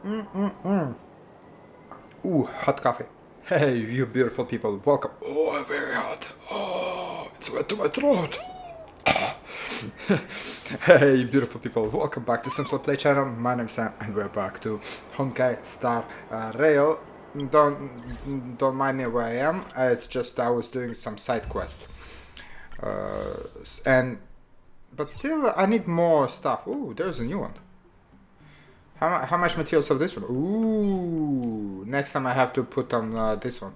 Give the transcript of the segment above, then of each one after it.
Ooh, hot coffee. Hey, you beautiful people, welcome. Oh, very hot. Oh, it's wet to my throat. Hey, you beautiful people, welcome back to SamSlamPlay channel. My name's Sam, and we're back to Honkai Star Rail. Don't mind me where I am. It's just I was doing some side quests, but still I need more stuff. Ooh, there's a new one. How much materials of this one? Ooh, next time I have to put on this one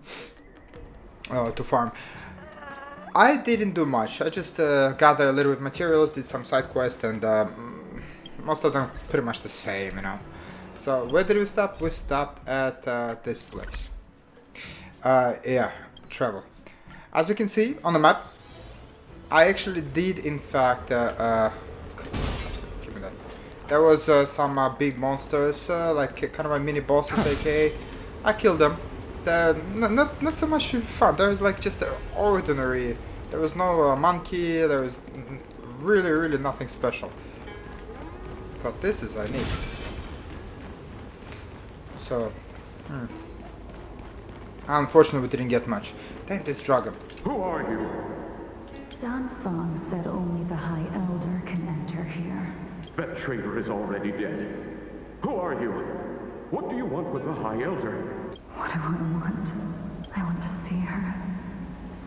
to farm. I didn't do much. I just gathered a little bit of materials, did some side quests, and most of them pretty much the same, you know. So where did we stop? We stopped at this place. Yeah, travel. As you can see on the map, I actually did in fact there was some big monsters, like kind of a mini bosses, aka. I killed them. Not so much fun. There was like just ordinary. There was no monkey. There was really nothing special. But this is I need. So, unfortunately, we didn't get much. Then this dragon. Who are you? Don Fong said only the High Elder can enter here. That traitor is already dead. Who are you? What do you want with the High Elder? What do I want? I want to see her.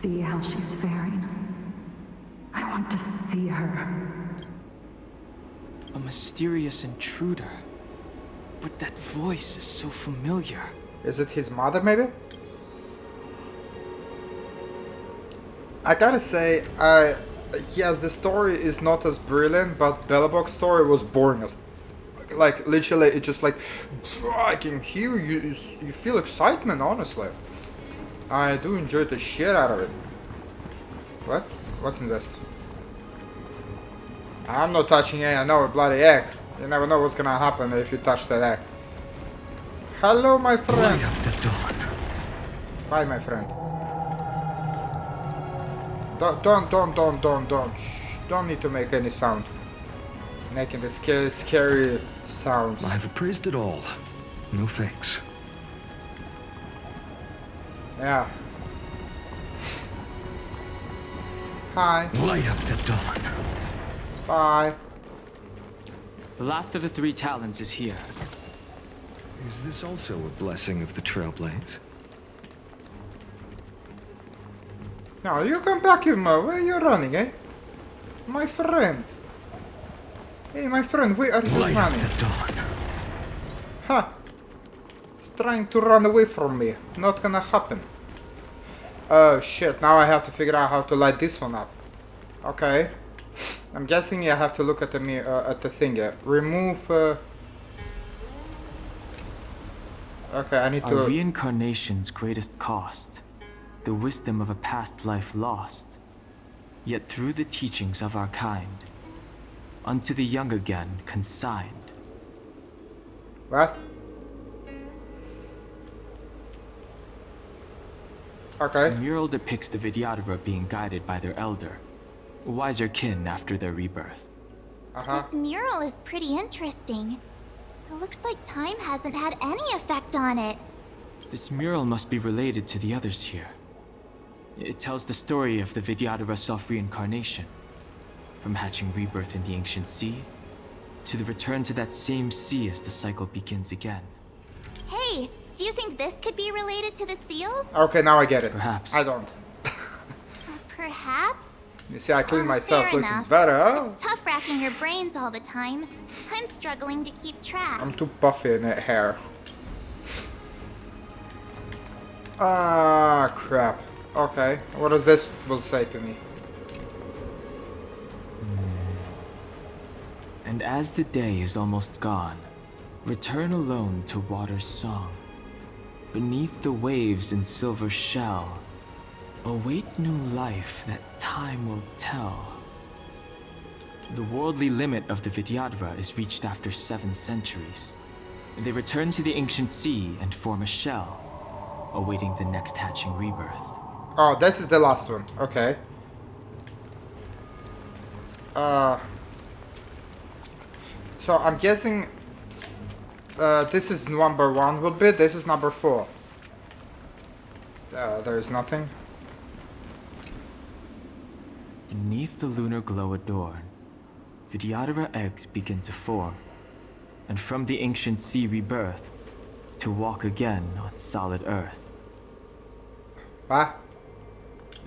See how she's faring. I want to see her. A mysterious intruder. But that voice is so familiar. Is it his mother, maybe? I gotta say, yes, the story is not as brilliant, but Bellabog's story was boring as... Like, literally, it's just like... I can hear you feel excitement, honestly. I do enjoy the shit out of it. What? What in this? I'm not touching another bloody egg. You never know what's gonna happen if you touch that egg. Hello, my friend. Light up the dawn. Bye, my friend. Don't. Shh. Don't need to make any sound. Making the scary sounds. I've appraised it all. No fakes. Yeah. Hi. Light up the dawn. Bye. The last of the three talents is here. Is this also a blessing of the Trailblazer? Now you come back, you mo. Where are you running, eh? My friend. Hey, my friend, where are you Light up running? the dawn. Ha! He's trying to run away from me. Not gonna happen. Oh shit, now I have to figure out how to light this one up. Okay. I'm guessing I have to look at the thing. Remove... Okay, I need to... Our reincarnation's greatest cost. The wisdom of a past life lost. Yet through the teachings of our kind, unto the young again consigned. What? Okay. The mural depicts the Vidyadhara being guided by their elder, wiser kin after their rebirth. This mural is pretty interesting. It looks like time hasn't had any effect on it. This mural must be related to the others here. It tells the story of the Vidyadhara self-reincarnation, from hatching rebirth in the ancient sea, to the return to that same sea as the cycle begins again. Hey, do you think this could be related to the seals? Okay, now I get it. Perhaps. I don't. Perhaps? You see, I clean myself Fair looking enough. better. Oh. It's tough racking your brains all the time. I'm struggling to keep track. I'm too puffy in the hair. Ah, crap. Okay, what does this will say to me? And as the day is almost gone, return alone to water's song. Beneath the waves in silver shell, await new life that time will tell. The worldly limit of the Vidyadhara is reached after 7 centuries. They return to the ancient sea and form a shell, awaiting the next hatching rebirth. Oh, this is the last one. Okay. So I'm guessing this is number 1 would be, this is number 4. There is nothing. Beneath the lunar glow adorn, Vidyadhara eggs begin to form, and from the ancient sea rebirth, to walk again on solid earth. What?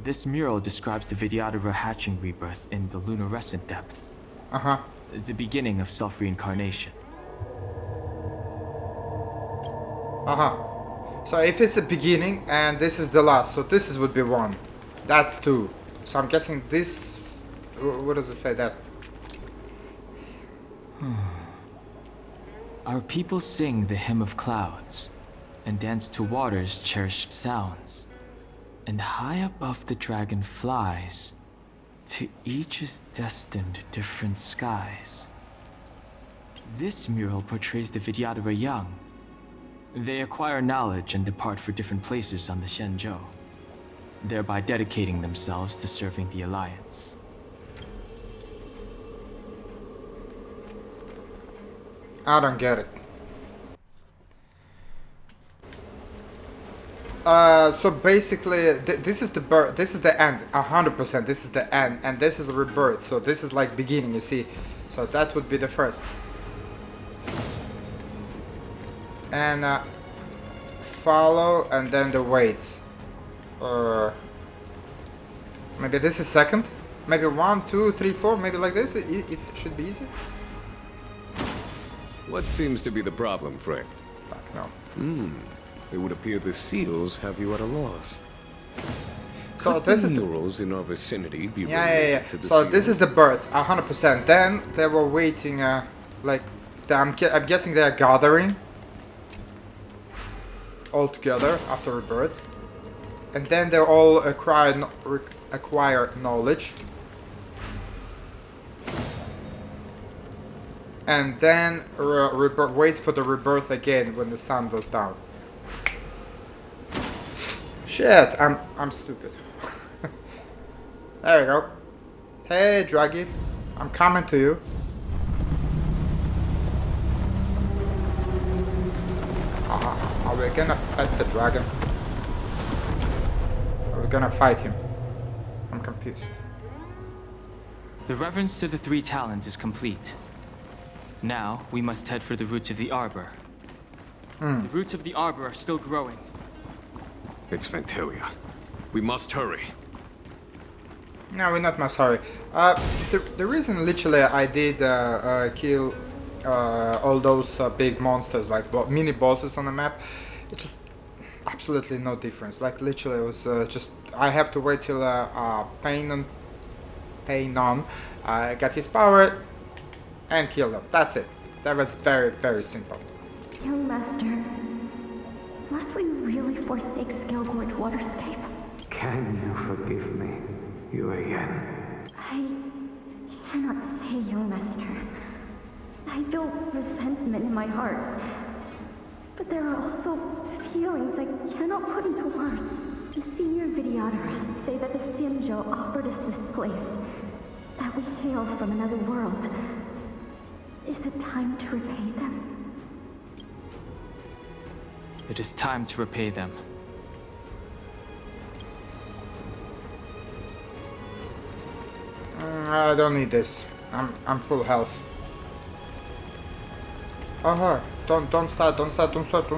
This mural describes the Vidyadhara hatching rebirth in the lunarescent depths. Uh-huh. The beginning of self-reincarnation. Uh-huh. So if it's the beginning and this is the last, so this is would be 1. That's 2. So I'm guessing this... What does it say that? Our people sing the hymn of clouds, and dance to water's cherished sounds. And high above the dragon flies, to each is destined different skies. This mural portrays the Vidyadhara young. They acquire knowledge and depart for different places on the Shenzhou, thereby dedicating themselves to serving the Alliance. I don't get it. So basically, this is the birth. This is the end. 100%. This is the end, and this is a rebirth. So this is like beginning. You see, so that would be the first. And follow, and then the weights. Maybe this is second. Maybe 1, 2, 3, 4. Maybe like this. It should be easy. What seems to be the problem, friend? Fuck no. It would appear the seals have you at a loss. So Could this the is the... murals in our vicinity be Yeah. related to the So this seals? is the birth, 100%. Then they were waiting, like, I'm guessing they are gathering all together after rebirth, and then they all acquire knowledge, and then waits for the rebirth again when the sun goes down. Shit, I'm stupid. There we go. Hey, Draggy, I'm coming to you. Are we gonna fight the dragon? Are we gonna fight him? I'm confused. The reverence to the 3 talons is complete. Now, we must head for the roots of the arbor. The roots of the arbor are still growing. It's Phantylia. We must hurry. No, we're not must hurry. The reason literally I did kill all those big monsters, like mini bosses on the map, it just absolutely no difference. Like literally it was just, I have to wait till Paynon got his power and kill them. That's it. That was very, very simple. Young master, must we really forsake Scale-Gorge Waterscape? Can you forgive me, Yuan? I cannot say, young master. I feel resentment in my heart. But there are also feelings I cannot put into words. The senior Vidyadhara say that the Shenzhou offered us this place, that we hail from another world. Is it time to repay them? It is time to repay them. I don't need this. I'm full health. Oh, don't start. Don't start. Don't start. Don't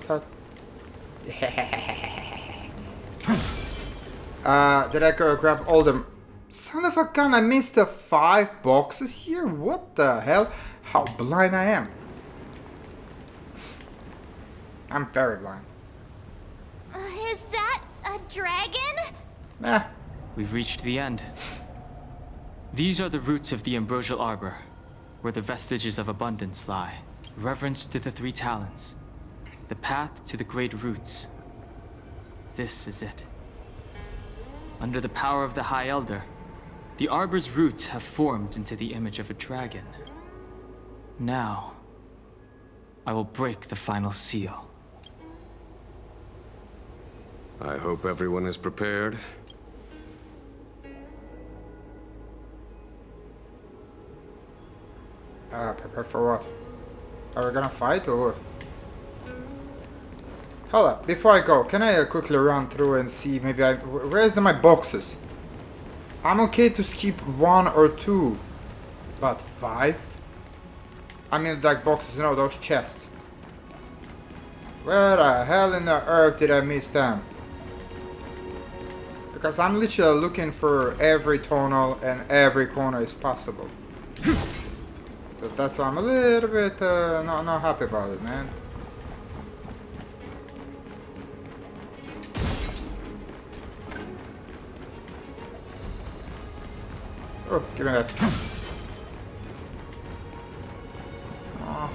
start. Did I go grab all them? Son of a gun, I missed the 5 boxes here? What the hell? How blind I am. I'm very blind. Is that a dragon? Eh. We've reached the end. These are the roots of the ambrosial arbor, where the vestiges of abundance lie. Reverence to the 3 talons. The path to the great roots. This is it. Under the power of the High Elder, the arbor's roots have formed into the image of a dragon. Now, I will break the final seal. I hope everyone is prepared. Prepare for what? Are we gonna fight or what? Hold up, before I go, can I quickly run through and see maybe where's my boxes? I'm okay to skip 1 or 2, but 5? I mean like boxes, you know, those chests. Where the hell in the earth did I miss them? Because I'm literally looking for every tunnel and every corner is possible. So that's why I'm a little bit not happy about it, man. Oh, give me that. Oh.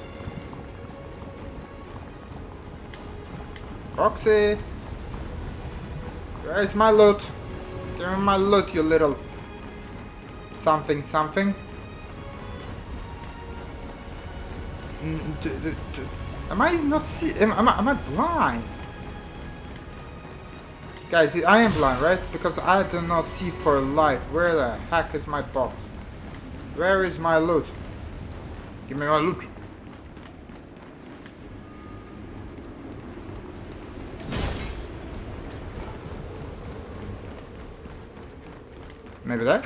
Roxy! Where's my loot? Give me my loot, you little something something. Am I not see? Am I blind? Guys, I am blind, right? Because I do not see for life. Where the heck is my box? Where is my loot? Give me my loot. Maybe that?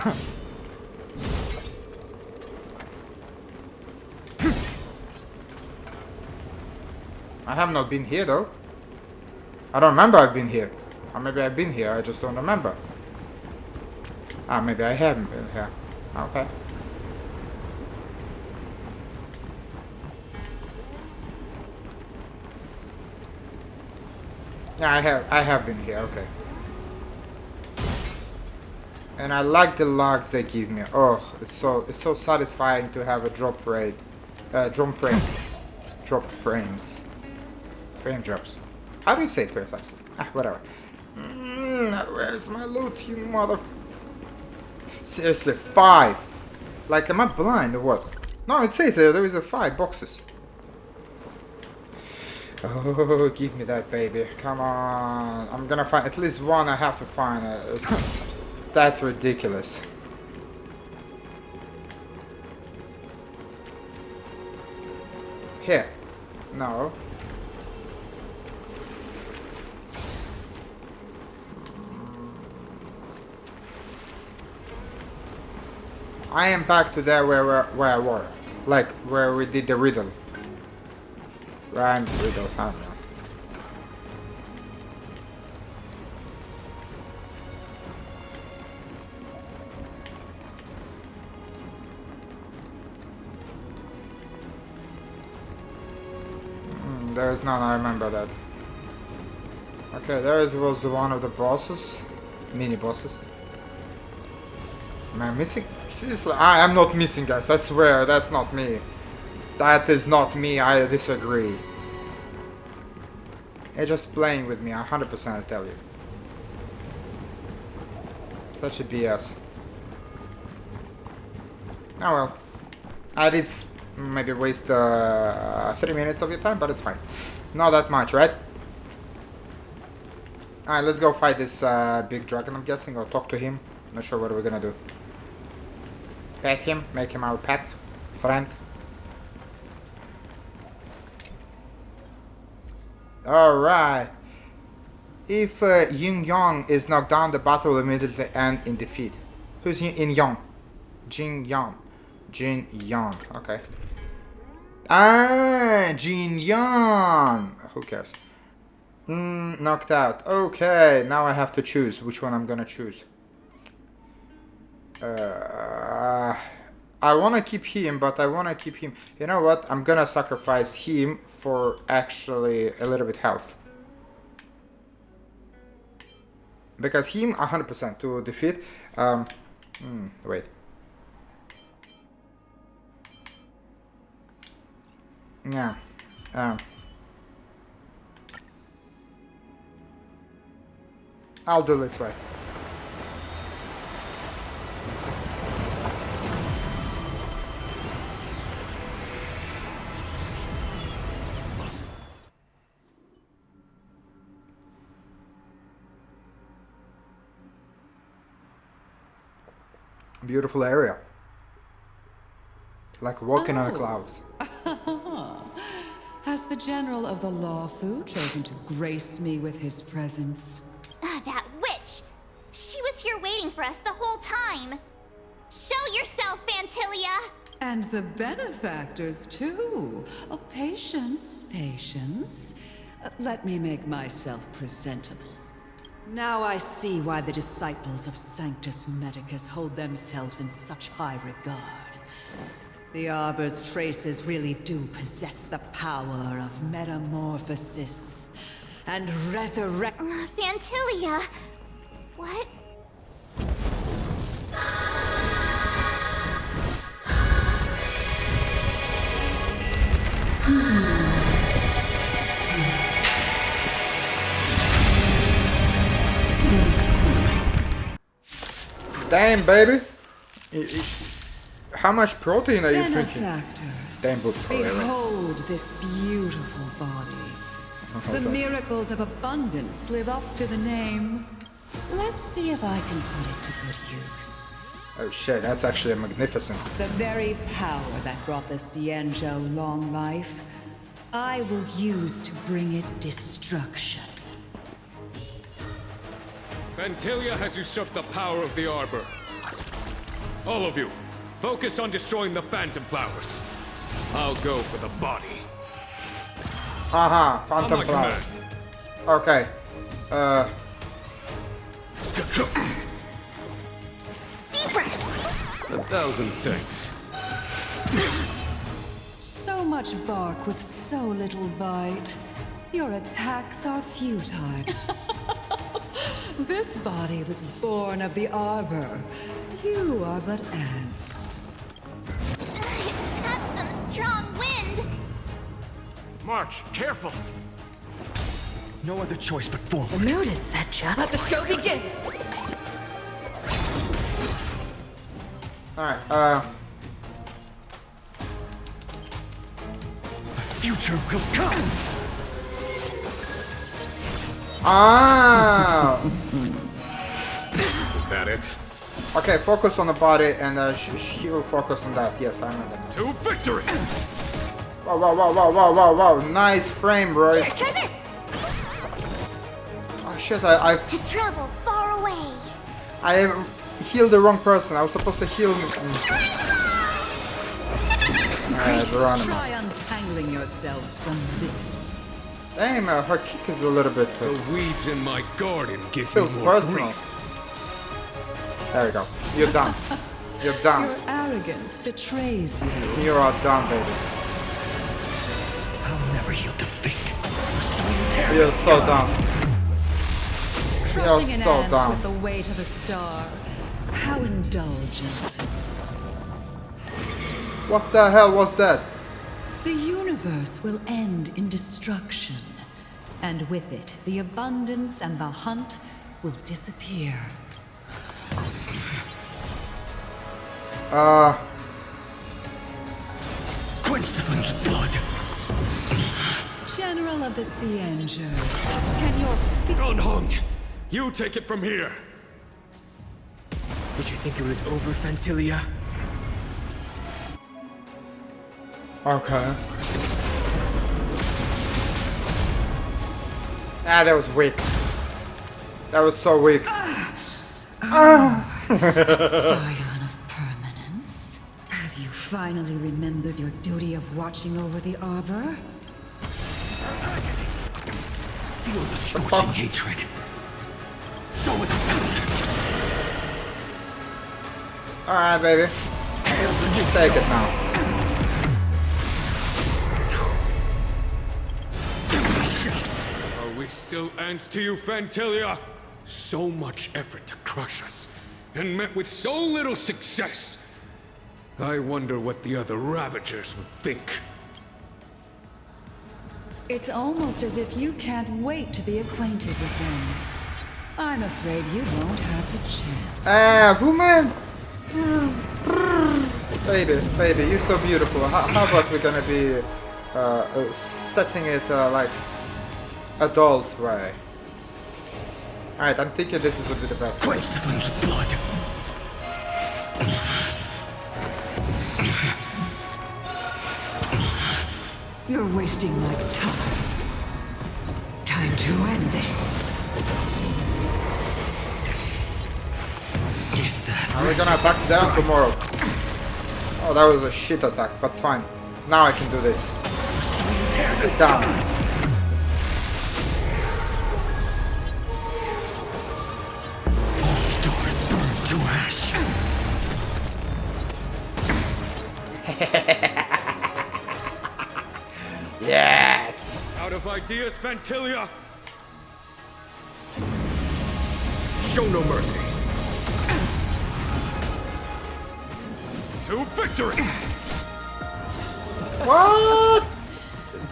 I have not been here though. I don't remember I've been here. Or maybe I've been here, I just don't remember. Ah, maybe I haven't been here. Okay. Yeah, I have been here, okay. And I like the logs they give me. Oh, it's so satisfying to have a drop rate. Drop frames. Frame drops. How do you say it precisely? Ah, whatever. Where's my loot, you mother... Seriously, 5! Like, am I blind or what? No, it says there is a 5 boxes. Oh, give me that, baby. Come on. I'm gonna find at least one I have to find. That's ridiculous. Here. No. I am back to there where I was. Like, where we did the riddle. Rhymes riddle, I don't know. There's none, I remember that. Okay, there was one of the bosses. Mini bosses. Am I missing? Seriously, I am not missing, guys. I swear, that's not me. That is not me, I disagree. It's just playing with me, 100% I tell you. Such a BS. Oh well. I did maybe waste 3 minutes of your time, but it's fine. Not that much, right? Alright, let's go fight this big dragon, I'm guessing, or talk to him. Not sure what we're gonna do. Pet him, make him our pet, friend. Alright. If Yin Yang is knocked down, the battle will immediately end in defeat. Who's Yin Yang? Jin Yang. Jin Yang, okay. Ah, Jin Yang. Who cares? Knocked out. Okay, now I have to choose which one I'm gonna choose. I want to keep him, but I want to keep him. You know what? I'm gonna sacrifice him for actually a little bit health. Because him 100% to defeat. Wait. Yeah. I'll do this way. Beautiful area. Like walking on the clouds. Has the General of the Lawfu chosen to grace me with his presence? That witch! She was here waiting for us the whole time! Show yourself, Phantylia! And the benefactors, too. Oh, patience, patience. Let me make myself presentable. Now I see why the disciples of Sanctus Medicus hold themselves in such high regard. The Arbor's traces really do possess the power of metamorphosis and resurrect. Phantylia, what? Damn, baby. How much protein are you drinking? Benefactors, Damn books. behold this beautiful body. The miracles of abundance live up to the name. Let's see if I can put it to good use. Oh shit, that's actually magnificent. The very power that brought the Xianzhou long life, I will use to bring it destruction. Phantylia has usurped the power of the Arbor. All of you, focus on destroying the Phantom Flowers. I'll go for the body. Haha, Phantom On my Flowers. command. Okay. Deep breath! 1,000 thanks. So much bark with so little bite. Your attacks are futile. This body was born of the Arbor. You are but ants. That's some strong wind! March, careful! No other choice but forward. The mood is set, Jeff. Let the show begin. Alright, The future will come! Ah! Is that it? Okay, focus on the body and she will focus on that. Yes, I remember that. To victory! Wow, wow, wow, wow, wow, wow, wow. Nice frame, bro. Here, try this! Oh shit, I To travel far away! healed the wrong person. I was supposed to heal... Geronimo. Try untangling yourselves from this. Damn, her kick is a little bit... The weeds in my garden give me feels more personal. grief. There we go. You're done. You're done. Your arrogance betrays you. You are done, baby. I'll never yield to fate. You're so done. You're Crushing an so ant done. with the weight of a star. How indulgent. What the hell was that? The universe will end in destruction. And with it, the abundance and the hunt will disappear. Quench the flames of blood. General of the Xianzhou, can your feet... Gonhong, you take it from here. Did you think it was over, Phantylia? Okay. Ah, that was weak. That was so weak. Scion of permanence. Have you finally remembered your duty of watching over the Arbor? Feel the scorching hatred. So with the substance. Alright, baby. You take it now. Are we still ants to you, Phantylia? So much effort to crush us, and met with so little success. I wonder what the other Ravagers would think. It's almost as if you can't wait to be acquainted with them. I'm afraid you won't have the chance. Ah, woman! Baby, you're so beautiful. How about we're gonna be setting it like adult way? Alright, I'm thinking this would be the best. Quench the flames of blood. wasting my time. Time to end this. Is that Are we gonna attack them tomorrow? Oh, that was a shit attack, but it's fine. Now I can do this. Sit down. all stars burn to ash? Yes! Out of ideas, Phantylia! Show no mercy! To victory! What?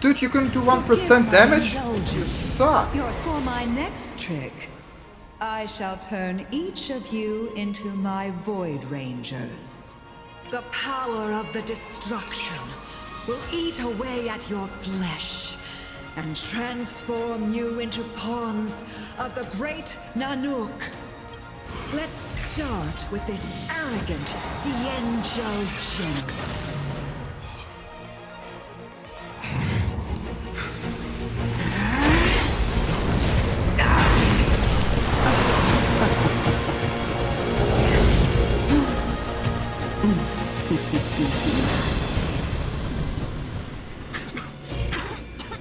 Dude, you can do 1% damage? You Indulgence. suck. Yours for my next trick. I shall turn each of you into my Void Rangers. The power of the destruction will eat away at your flesh and transform you into pawns of the great Nanook. Let's start with this arrogant Xianzhou general.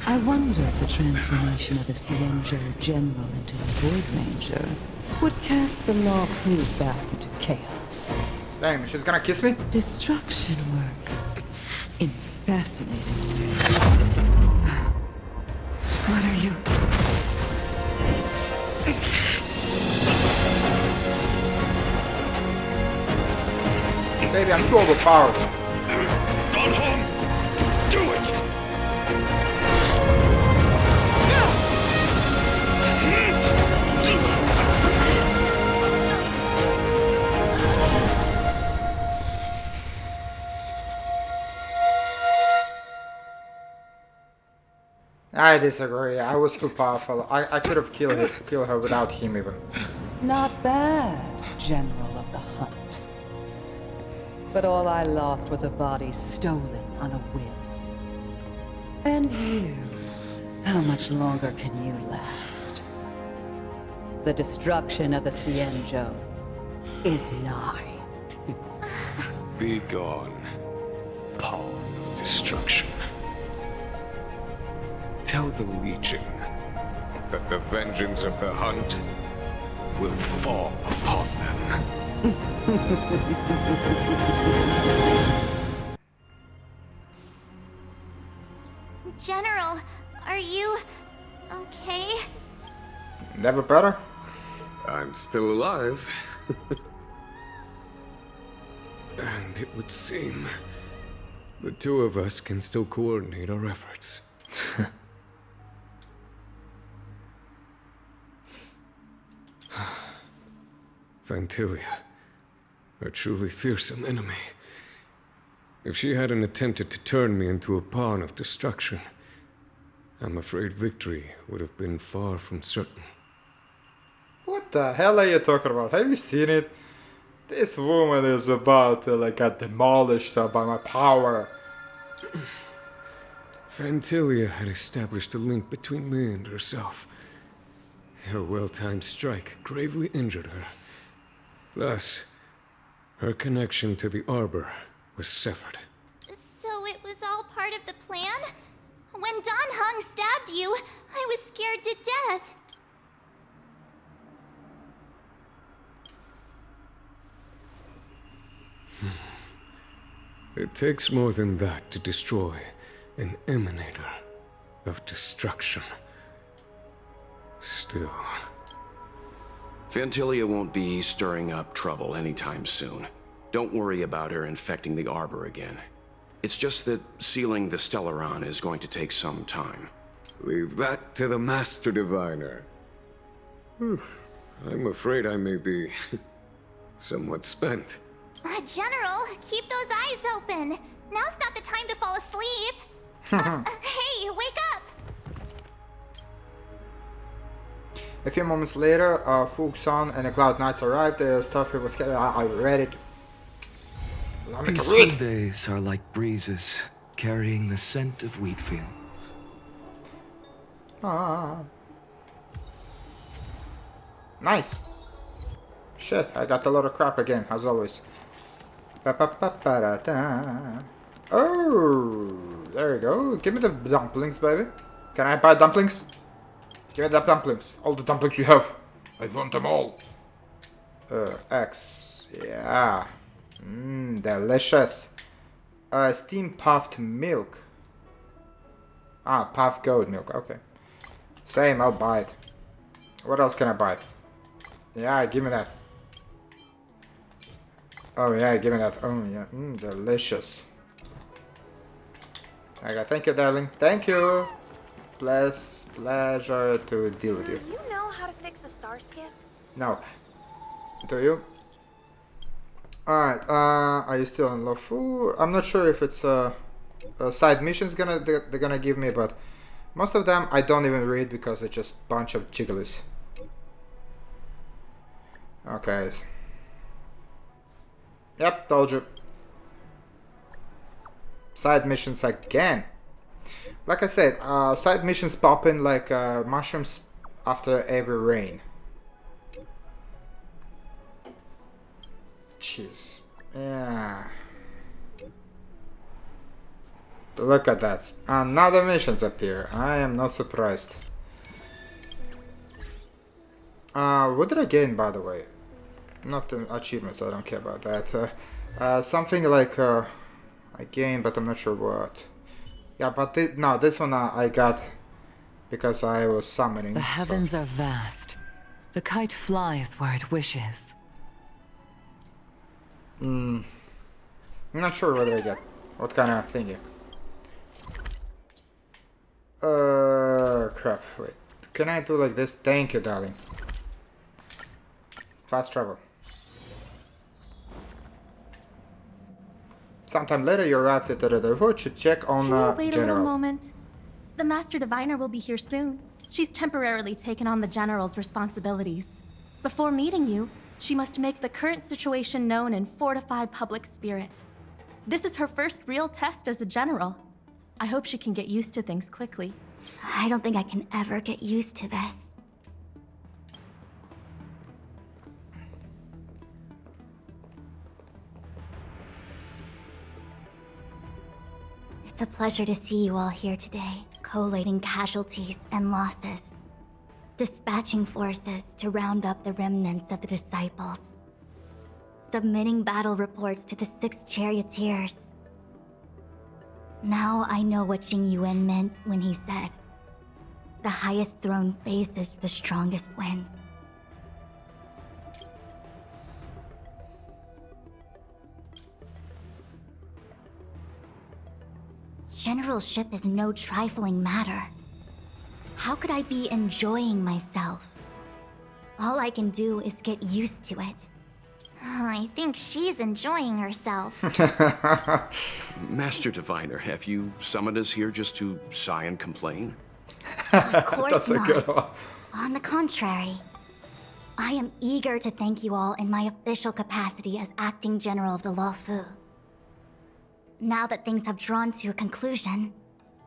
I wonder if the transformation of the Xianzhou General into a Void Ranger would cast the Law Crew back into chaos. Damn, she's gonna kiss me? Destruction works in fascinating ways. What are you? Baby, I'm too overpowered. Don Hong! Do it! I disagree. I was too powerful. I could have killed her without him even. Not bad, General of the Hunt. But all I lost was a body stolen on a whim. And you, how much longer can you last? The destruction of the Xianzhou is nigh. Be gone, pawn of destruction. Tell the Legion that the vengeance of the Hunt will fall upon them. General, are you okay? Never better? I'm still alive. And it would seem the two of us can still coordinate our efforts. Phantylia, a truly fearsome enemy. If she hadn't attempted to turn me into a pawn of destruction, I'm afraid victory would have been far from certain. What the hell are you talking about? Have you seen it? This woman is about to get demolished by my power. Phantylia had established a link between me and herself. Her well-timed strike gravely injured her. Thus, her connection to the Arbor was severed. So it was all part of the plan? When Don Hung stabbed you, I was scared to death. It takes more than that to destroy an emanator of destruction. Still... Phantylia won't be stirring up trouble anytime soon. Don't worry about her infecting the Arbor again. It's just that sealing the Stellaron is going to take some time. Leave that to the Master Diviner. I'm afraid I may be somewhat spent. General, keep those eyes open. Now's not the time to fall asleep. Hey, wake up! A few moments later, Fuxan and the Cloud Knights arrived. The Starfleet was ready to... Peaceful days are like breezes, carrying the scent of wheat fields. Ah. Nice. Shit, I got a lot of crap again, as always. Ba-ba-ba-ba-da-da. Oh, there you go. Give me the dumplings, baby. Can I buy dumplings? Give me the dumplings. All the dumplings you have. I want them all. X. Yeah. Mmm, delicious. Steam puffed milk. Ah, puffed goat milk. Okay. Same, I'll buy it. What else can I buy? Yeah, give me that. Oh yeah, give me that. Oh yeah, delicious. Okay, thank you, darling. Thank you. Pleasure to deal with you. Do you know how to fix a star skiff? No. Do you? Alright, are you still in Lofu? I'm not sure if it's side missions they're gonna give me, but most of them I don't even read because it's just bunch of jigglies. Okay. Yep, told you. Side missions again. Like I said, side missions pop in like mushrooms after every rain. Jeez. Yeah. Look at that. Another missions appear. I am not surprised. What did I gain, by the way? Not the achievements, I don't care about that. Something like I gained, but I'm not sure what. Yeah, but no, this one I got because I was summoning. The heavens are vast. The kite flies where it wishes. I'm not sure what did I get. What kind of thingy? Crap. Wait. Can I do like this? Thank you, darling. Fast travel. Sometime later, you arrive at the Rutherford to check on Can you wait a little General. moment? The Master Diviner will be here soon. She's temporarily taken on the General's responsibilities. Before meeting you, she must make the current situation known and fortify public spirit. This is her first real test as a General. I hope she can get used to things quickly. I don't think I can ever get used to this. It's a pleasure to see you all here today, collating casualties and losses, dispatching forces to round up the remnants of the disciples, submitting battle reports to the 6 charioteers. Now I know what Jing Yuan meant when he said, "The highest throne faces the strongest wins." Generalship is no trifling matter. How could I be enjoying myself? All I can do is get used to it. I think she's enjoying herself. Master Diviner, have you summoned us here just to sigh and complain? Of course That's a good one. not. On the contrary, I am eager to thank you all in my official capacity as acting general of the Luofu. Now that things have drawn to a conclusion,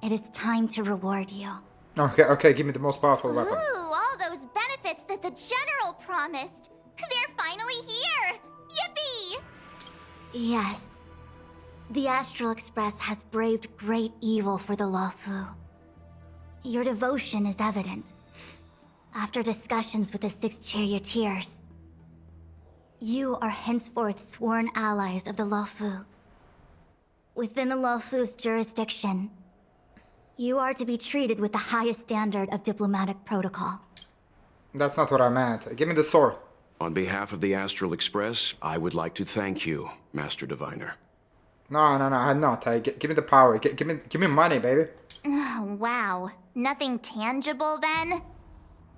it is time to reward you. Okay, give me the most powerful weapon. Ooh, all those benefits that the general promised. They're finally here! Yippee! Yes. The Astral Express has braved great evil for the Luofu. Your devotion is evident. After discussions with the 6 charioteers, you are henceforth sworn allies of the Luofu. Within the Luofu's jurisdiction, you are to be treated with the highest standard of diplomatic protocol. That's not what I meant. Give me the sword. On behalf of the Astral Express, I would like to thank you, Master Diviner. No, I'm not. Give me the power. Give me money, baby. Wow. Nothing tangible then?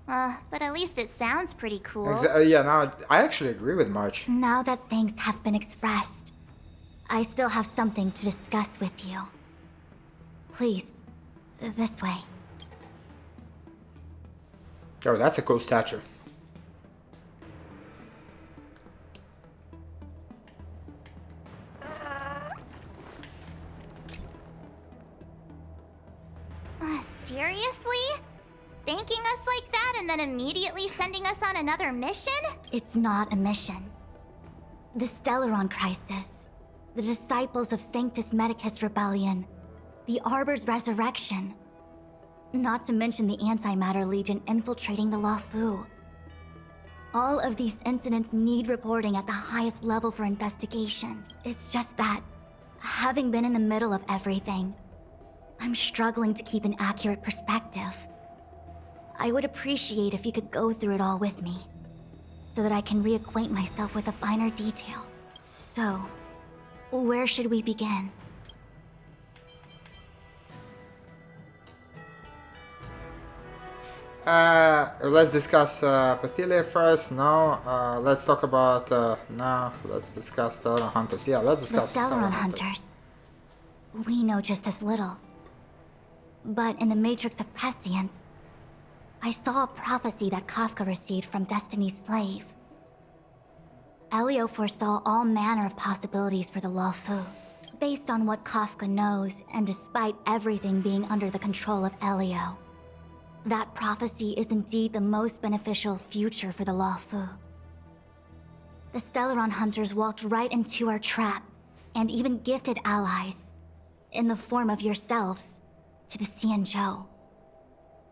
But at least it sounds pretty cool. Yeah, now I actually agree with March. Now that things have been expressed, I still have something to discuss with you. Please, this way. Oh, that's a cool statue. Seriously? thanking us like that and then immediately sending us on another mission? It's not a mission. The Stellaron Crisis, the Disciples of Sanctus Medicus Rebellion, the Arbor's resurrection. Not to mention the Antimatter Legion infiltrating the Luofu. All of these incidents need reporting at the highest level for investigation. It's just that, having been in the middle of everything, I'm struggling to keep an accurate perspective. I would appreciate if you could go through it all with me, so that I can reacquaint myself with the finer detail. So, where should we begin? Let's discuss Phantylia first. Now, let's talk about let's discuss Stellaron Hunters. Yeah, let's discuss the Stellaron Hunters. We know just as little. But in the Matrix of Prescience, I saw a prophecy that Kafka received from Destiny's slave. Elio foresaw all manner of possibilities for the Luofu. Based on what Kafka knows, and despite everything being under the control of Elio, that prophecy is indeed the most beneficial future for the Luofu. The Stellaron Hunters walked right into our trap, and even gifted allies, in the form of yourselves, to the Xianzhou.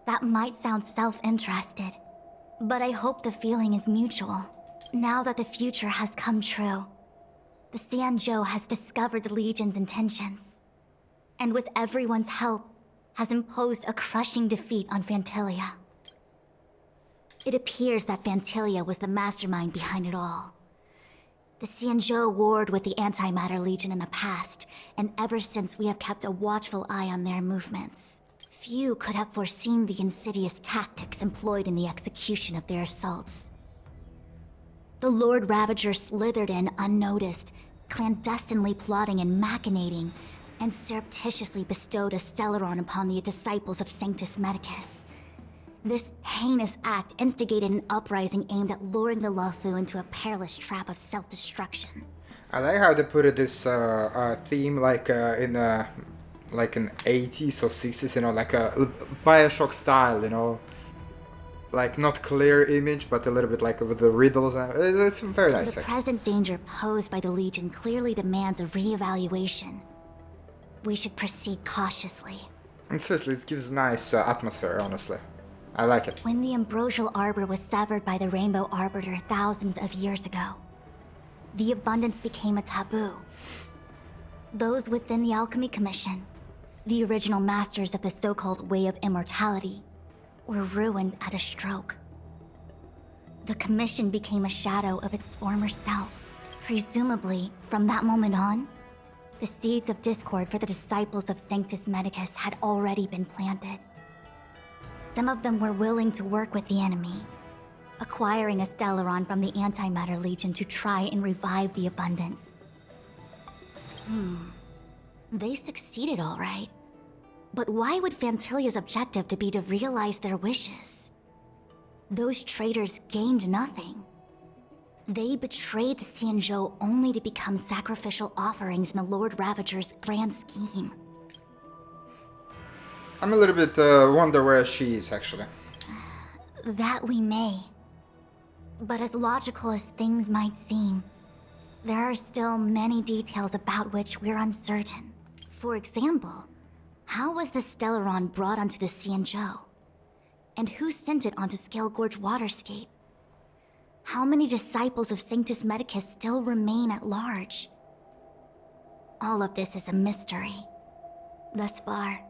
That might sound self-interested, but I hope the feeling is mutual. Now that the future has come true, the Xianzhou has discovered the Legion's intentions, and with everyone's help, has imposed a crushing defeat on Phantylia. It appears that Phantylia was the mastermind behind it all. The Xianzhou warred with the Antimatter Legion in the past, and ever since we have kept a watchful eye on their movements. Few could have foreseen the insidious tactics employed in the execution of their assaults. The Lord Ravager slithered in unnoticed, clandestinely plotting and machinating, and surreptitiously bestowed a Stellaron upon the disciples of Sanctus Medicus. This heinous act instigated an uprising aimed at luring the Luofu into a perilous trap of self-destruction. I like how they put it this theme like in like an 80s or 60s, you know, like a Bioshock style, you know, like not clear image, but a little bit like with the riddles. It's very nice. The present danger posed by the Legion clearly demands a re-evaluation. We should proceed cautiously. And seriously, it gives nice atmosphere, honestly. I like it. When the ambrosial arbor was severed by the Rainbow Arbiter thousands of years ago, the abundance became a taboo. Those within the Alchemy Commission, the original masters of the so-called Way of Immortality, were ruined at a stroke. The Commission became a shadow of its former self. Presumably, from that moment on, the seeds of discord for the disciples of Sanctus Medicus had already been planted. Some of them were willing to work with the enemy, acquiring a Stellaron from the Antimatter Legion to try and revive the abundance. They succeeded all right. But why would Phantylia's objective to be to realize their wishes? Those traitors gained nothing. They betrayed the Xianzhou only to become sacrificial offerings in the Lord Ravager's grand scheme. I'm a little bit wonder where she is, actually. That we may. But as logical as things might seem, there are still many details about which we're uncertain. For example, how was the Stellaron brought onto the Xianzhou? And who sent it onto Scale Gorge Waterscape? How many disciples of Sanctus Medicus still remain at large? All of this is a mystery. Thus far,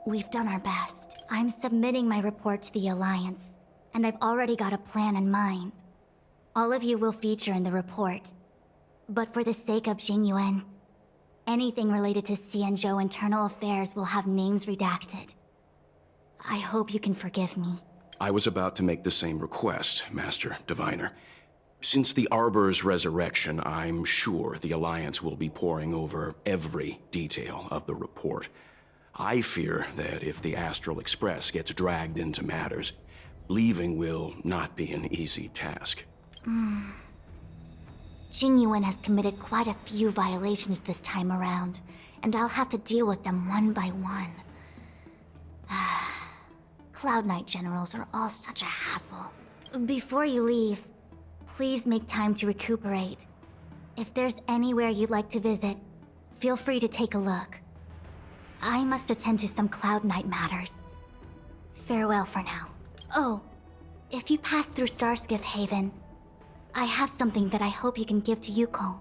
we've done our best. I'm submitting my report to the Alliance, and I've already got a plan in mind. All of you will feature in the report. But for the sake of Jingyuan, anything related to Xianzhou internal affairs will have names redacted. I hope you can forgive me. I was about to make the same request, Master Diviner. Since the Arbor's resurrection, I'm sure the Alliance will be poring over every detail of the report. I fear that if the Astral Express gets dragged into matters, leaving will not be an easy task. Jingyuan has committed quite a few violations this time around, and I'll have to deal with them one by one. Cloud Knight generals are all such a hassle. Before you leave, please make time to recuperate. If there's anywhere you'd like to visit, feel free to take a look. I must attend to some Cloud Knight matters. Farewell for now. Oh, if you pass through Starskiff Haven, I have something that I hope you can give to Yukong.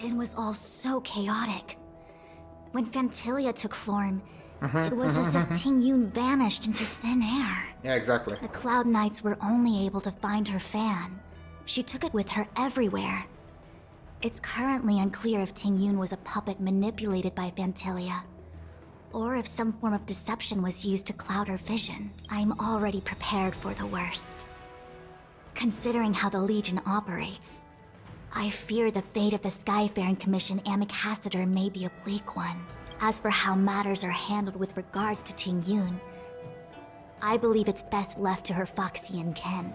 It was all so chaotic. When Phantylia took form, it was as if Ting Yun vanished into thin air. Yeah, exactly. The Cloud Knights were only able to find her fan. She took it with her everywhere. It's currently unclear if Ting Yun was a puppet manipulated by Phantylia, or if some form of deception was used to cloud her vision. I'm already prepared for the worst. Considering how the Legion operates, I fear the fate of the Skyfaring Commission Ambassador may be a bleak one. As for how matters are handled with regards to Ting Yun, I believe it's best left to her Foxian ken.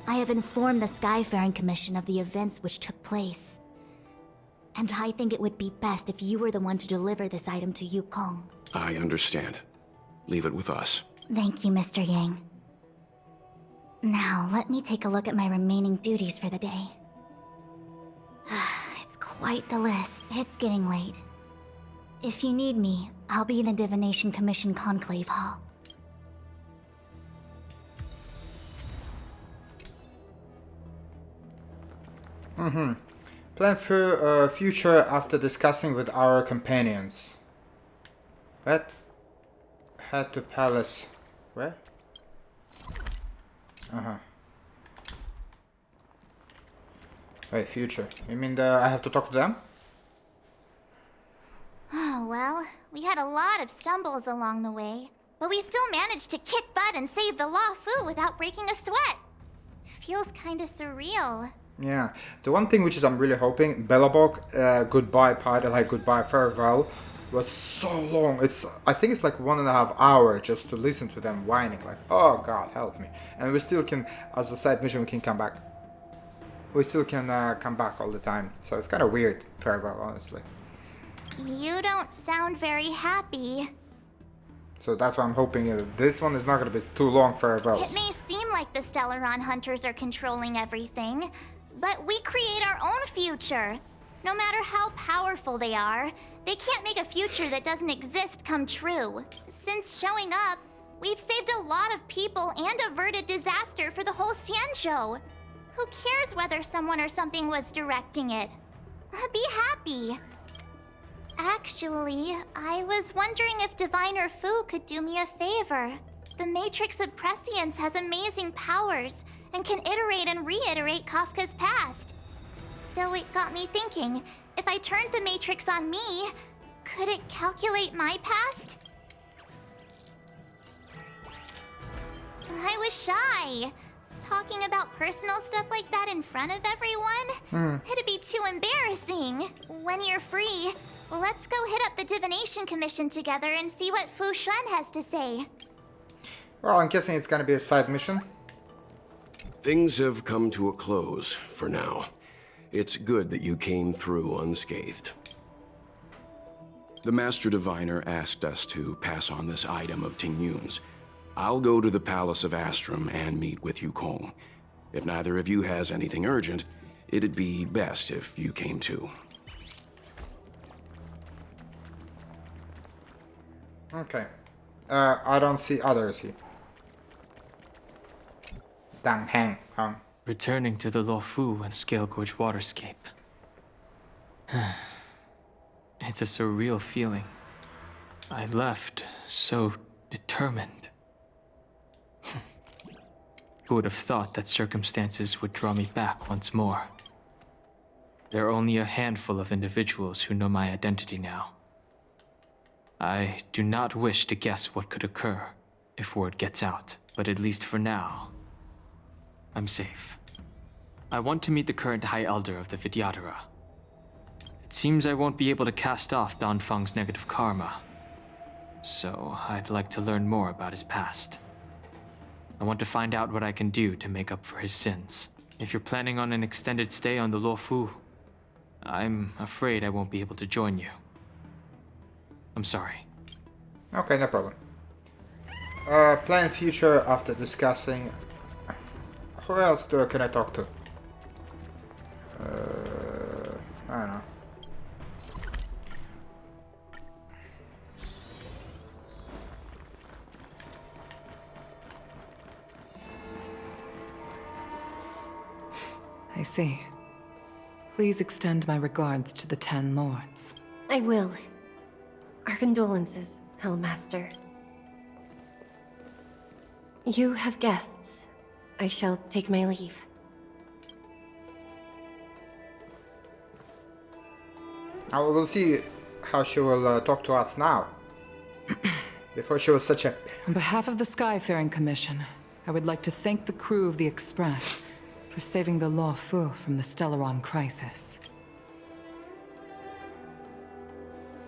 I have informed the Skyfaring Commission of the events which took place, and I think it would be best if you were the one to deliver this item to Yukong. I understand. Leave it with us. Thank you, Mr. Yang. Now, let me take a look at my remaining duties for the day. It's quite the list. It's getting late. If you need me, I'll be in the Divination Commission Conclave Hall. Plan for future after discussing with our companions. What? Head to palace. Where? Wait, future. You mean I have to talk to them? Oh, well, we had a lot of stumbles along the way, but we still managed to kick butt and save the Law Fu without breaking a sweat. Feels kinda surreal. Yeah. The one thing which is I'm really hoping, Belobog, goodbye party, like goodbye farewell, was so long. I think it's like 1.5 hours just to listen to them whining like, oh god, help me. And we still can, as a side mission, we can come back. We still can come back all the time. So it's kind of weird, farewell, honestly. You don't sound very happy. So that's why I'm hoping this one is not going to be too long, farewells. It may seem like the Stellaron Hunters are controlling everything, but we create our own future. No matter how powerful they are, they can't make a future that doesn't exist come true. Since showing up, we've saved a lot of people and averted disaster for the whole Xianzhou. Who cares whether someone or something was directing it? Be happy. Actually, I was wondering if Diviner Fu could do me a favor. The Matrix of Prescience has amazing powers and can iterate and reiterate Kafka's past. So it got me thinking, if I turned the Matrix on me, could it calculate my past? I was shy. Talking about personal stuff like that in front of everyone? It'd be too embarrassing. When you're free, let's go hit up the Divination Commission together and see what Fu Shen has to say. Well, I'm guessing it's gonna be a side mission. Things have come to a close for now. It's good that you came through unscathed. The Master Diviner asked us to pass on this item of Ting Yun's. I'll go to the Palace of Astrum and meet with Yukong. If neither of you has anything urgent, it'd be best if you came too. Okay. I don't see others here. Dang Hang Hang. Returning to the Luofu and Scale Gorge waterscape. It's a surreal feeling. I left so determined. Who would have thought that circumstances would draw me back once more? There are only a handful of individuals who know my identity now. I do not wish to guess what could occur if word gets out, but at least for now, I'm safe. I want to meet the current High Elder of the Vidyadhara. It seems I won't be able to cast off Danfang's negative karma, so I'd like to learn more about his past. I want to find out what I can do to make up for his sins. If you're planning on an extended stay on the Luofu, I'm afraid I won't be able to join you. I'm sorry. Okay, no problem. Plan future after discussing. Who else can I talk to? I don't know. I see. Please extend my regards to the 10 lords. I will. Our condolences, Hellmaster. You have guests. I shall take my leave. Now we'll see how she will talk to us now. Before she was such a... On behalf of the Skyfaring Commission, I would like to thank the crew of the Express for saving the Law Fu from the Stellaron crisis.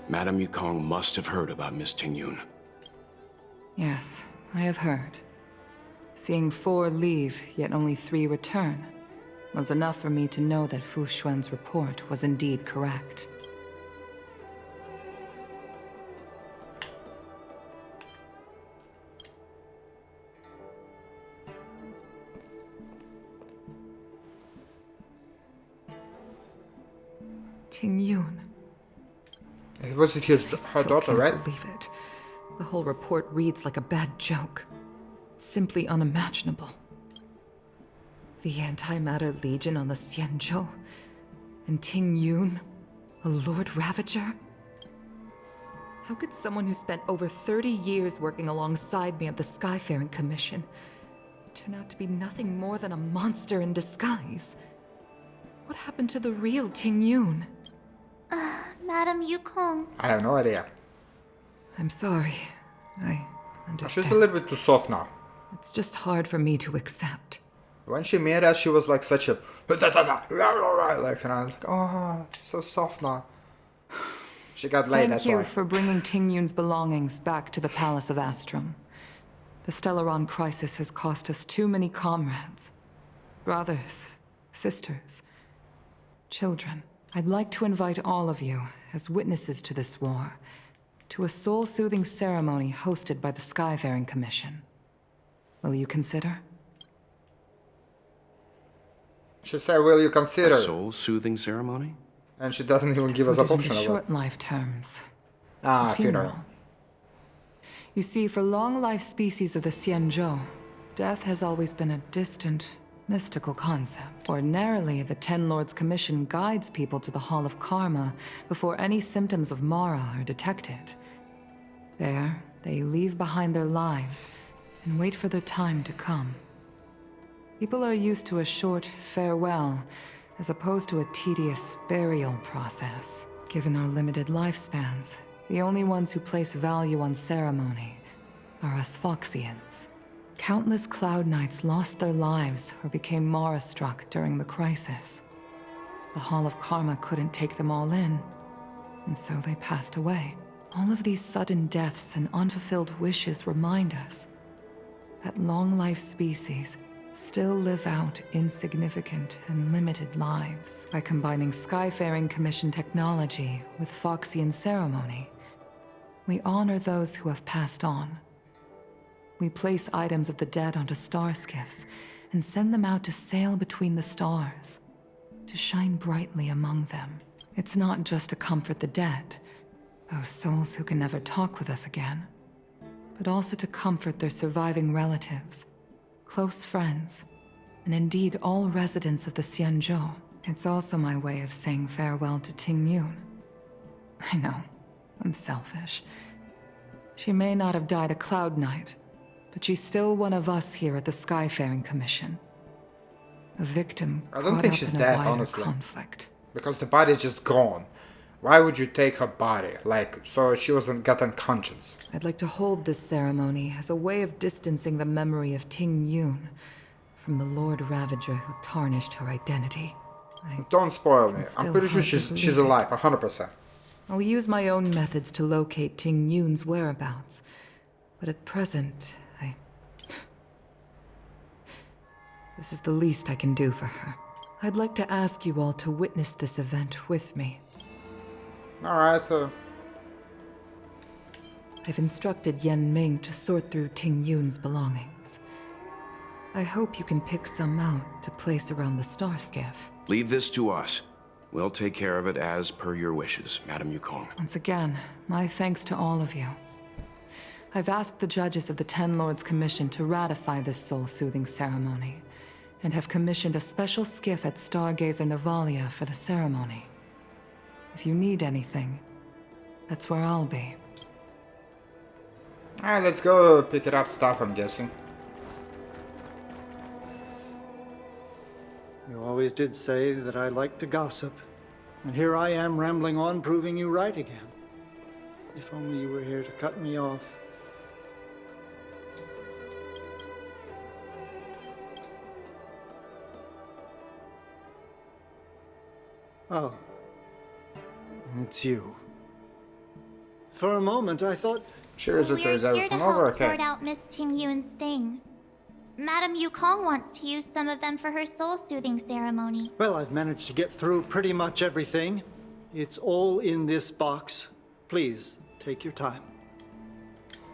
Madame Yukong must have heard about Miss Tingyun. Yes, I have heard. Seeing 4 leave, yet only 3 return, was enough for me to know that Fu Xuan's report was indeed correct. Tingyun. Was it her daughter, right? I can't believe it. The whole report reads like a bad joke. It's simply unimaginable. The Antimatter Legion on the Xianzhou, and Tingyun, a Lord Ravager? How could someone who spent over 30 years working alongside me at the Skyfaring Commission turn out to be nothing more than a monster in disguise? What happened to the real Tingyun? Madam Yukong. I have no idea. I'm sorry. I understand. She's a little bit too soft now. It's just hard for me to accept. When she met us, she was like such a... Like, and I was like, oh, so soft now. She got laid, that's why. Thank you for bringing Tingyun's belongings back to the Palace of Astrum. The Stellaron crisis has cost us too many comrades. Brothers, sisters, children. I'd like to invite all of you, as witnesses to this war, to a soul-soothing ceremony hosted by the Skyfaring Commission. Will you consider? She said, will you consider? A soul-soothing ceremony? And she doesn't even give us a option of it. Short life terms. Ah, a funeral. You see, for long-life species of the Xianzhou, death has always been a distant, mystical concept. Ordinarily, the 10 Lords Commission guides people to the Hall of Karma before any symptoms of Mara are detected. There, they leave behind their lives and wait for their time to come. People are used to a short farewell, as opposed to a tedious burial process. Given our limited lifespans, the only ones who place value on ceremony are us Foxians. Countless Cloud Knights lost their lives or became Mara-struck during the crisis. The Hall of Karma couldn't take them all in, and so they passed away. All of these sudden deaths and unfulfilled wishes remind us that long-life species still live out insignificant and limited lives. By combining Skyfaring Commission technology with Foxian ceremony, we honor those who have passed on. We place items of the dead onto star skiffs and send them out to sail between the stars, to shine brightly among them. It's not just to comfort the dead, those souls who can never talk with us again, but also to comfort their surviving relatives, close friends, and indeed all residents of the Xianzhou. It's also my way of saying farewell to Tingyun. I know, I'm selfish. She may not have died a Cloud Knight, but she's still one of us here at the Skyfaring Commission. A victim I don't think she's dead, honestly. Conflict. Because the body's just gone. Why would you take her body? Like, so she wasn't got unconscious. I'd like to hold this ceremony as a way of distancing the memory of Tingyun from the Lord Ravager who tarnished her identity. Don't spoil me. I'm pretty sure she's alive, 100%. I'll use my own methods to locate Tingyun's whereabouts, but at present, this is the least I can do for her. I'd like to ask you all to witness this event with me. Alright. I've instructed Yen Ming to sort through Ting Yun's belongings. I hope you can pick some out to place around the star skiff. Leave this to us. We'll take care of it as per your wishes, Madame Yukong. Once again, my thanks to all of you. I've asked the judges of the Ten Lords Commission to ratify this soul-soothing ceremony, and have commissioned a special skiff at Stargazer Navalia for the ceremony. If you need anything, that's where I'll be. Alright, let's go pick it up stuff, I'm guessing. You always did say that I like to gossip, and here I am rambling on, proving you right again. If only you were here to cut me off. Oh, it's you. For a moment, I thought... Sure, We're here to help sort out Miss Ting Yun's things. Madame Yukong wants to use some of them for her soul-soothing ceremony. Well, I've managed to get through pretty much everything. It's all in this box. Please, take your time.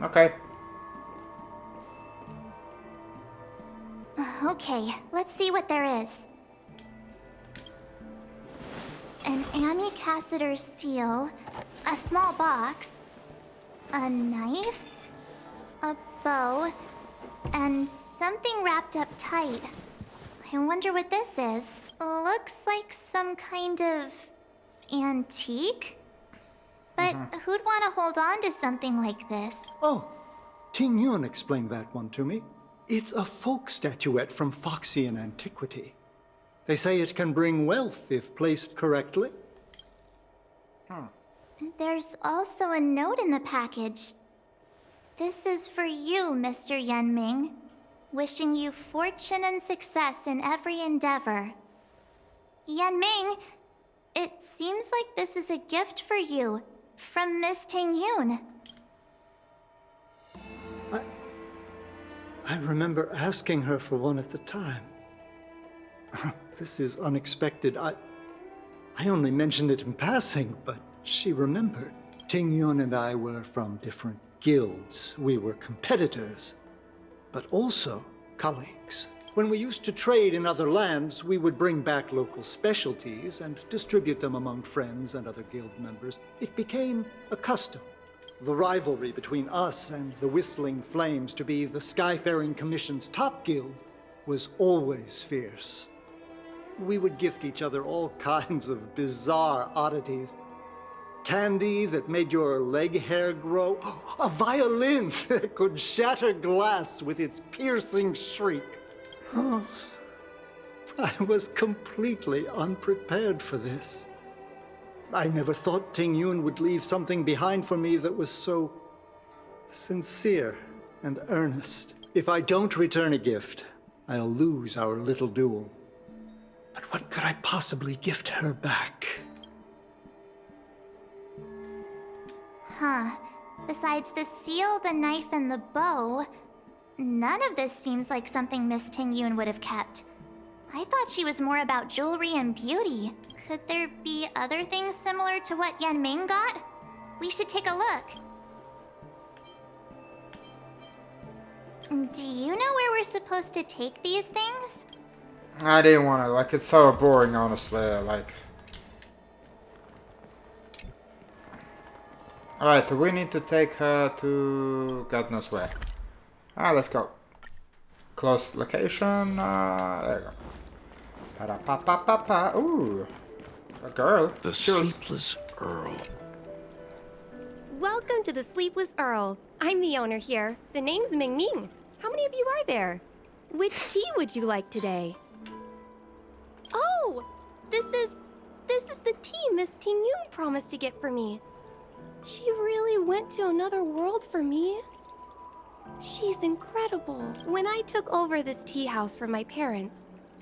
Okay. Okay, let's see what there is. An Amicassator's seal, a small box, a knife, a bow, and something wrapped up tight. I wonder what this is. Looks like some kind of antique? But who'd want to hold on to something like this? Oh, Ting Yun explained that one to me. It's a folk statuette from Foxian antiquity. They say it can bring wealth if placed correctly. There's also a note in the package. This is for you, Mr. Yen Ming. Wishing you fortune and success in every endeavor. Yen Ming, it seems like this is a gift for you from Miss Ting Yun. I remember asking her for one at the time. This is unexpected. I only mentioned it in passing, but she remembered. Ting Yun and I were from different guilds. We were competitors, but also colleagues. When we used to trade in other lands, we would bring back local specialties and distribute them among friends and other guild members. It became a custom. The rivalry between us and the Whistling Flames to be the Skyfaring Commission's top guild was always fierce. We would gift each other all kinds of bizarre oddities. Candy that made your leg hair grow. A violin that could shatter glass with its piercing shriek. Oh, I was completely unprepared for this. I never thought Ting Yun would leave something behind for me that was so sincere and earnest. If I don't return a gift, I'll lose our little duel. But what could I possibly gift her back? Besides the seal, the knife, and the bow, none of this seems like something Miss Ting Yun would have kept. I thought she was more about jewelry and beauty. Could there be other things similar to what Yen Ming got? We should take a look. Do you know where we're supposed to take these things? I didn't want to, like, it's so boring, honestly, like... Alright, we need to take her to God knows where. Let's go. Close location, there you go. Pa-da-pa-pa-pa-pa. Ooh, a girl. The Sleepless Earl. Welcome to the Sleepless Earl. I'm the owner here. The name's Ming Ming. How many of you are there? Which tea would you like today? Oh, this is the tea Miss Ting Yun promised to get for me. She really went to another world for me. She's incredible. When I took over this tea house from my parents,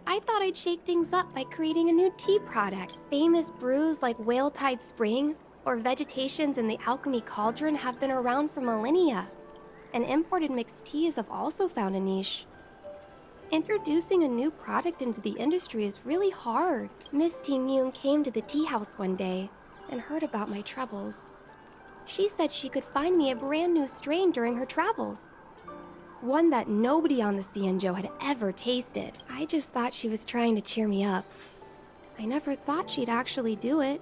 I thought I'd shake things up by creating a new tea product. Famous brews like Whale Tide Spring or Vegetations in the Alchemy Cauldron have been around for millennia, and imported mixed teas have also found a niche. Introducing a new product into the industry is really hard. Miss Ting Yun came to the tea house one day and heard about my troubles. She said she could find me a brand new strain during her travels. One that nobody on the Xianzhou had ever tasted. I just thought she was trying to cheer me up. I never thought she'd actually do it.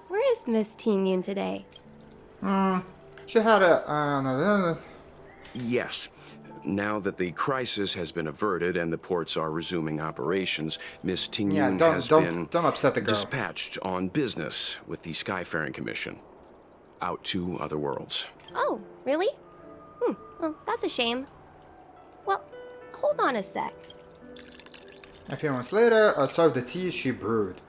Where is Miss Tingyun today? She had a... Yes. Now that the crisis has been averted and the ports are resuming operations, Miss Tingyun has been don't upset the girl. dispatched on business with the Skyfaring Commission. Out to other worlds. Oh, really? Well, that's a shame. Well, hold on a sec. A few months later, serve the tea she brewed.